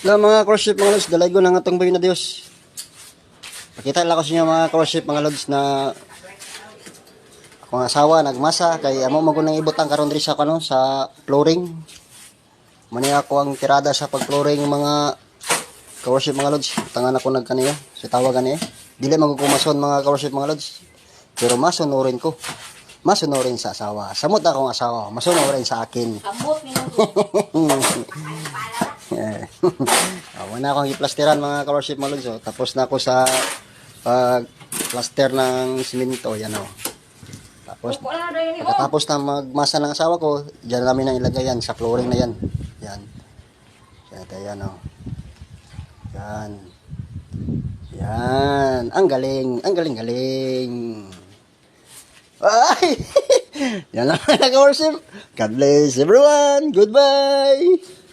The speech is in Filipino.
Na mga crossship mga lods, dalay ko na nga itong bayo na Diyos. Pakita lang ko sa inyo mga crossship mga lods na akong asawa nagmasa kay amo magunang ibutang karon diri sa kano sa flooring. Mani ako ang tirada sa pag-flooring mga crossship mga lods. Tangan ako nagkaniya, si tawagan eh. Dili magkukumason mga crossship mga lods. Pero masunurin ko. Masunurin sa asawa. Samot akong asawa, masunurin sa akin. Ambot ni Awan na akong iplasteran mga ka-worship mga lods. Tapos na ako sa pag-plaster ng simento. Yan o. Tapos, pagkatapos na magmasa ng asawa ko, dyan namin ang ilagay yan sa flooring na yan. Yan. Yan o. Yan. Yan. Ang galing. Ang galing-galing. Ay! Yan lang mga ka-worship. God bless everyone. Goodbye.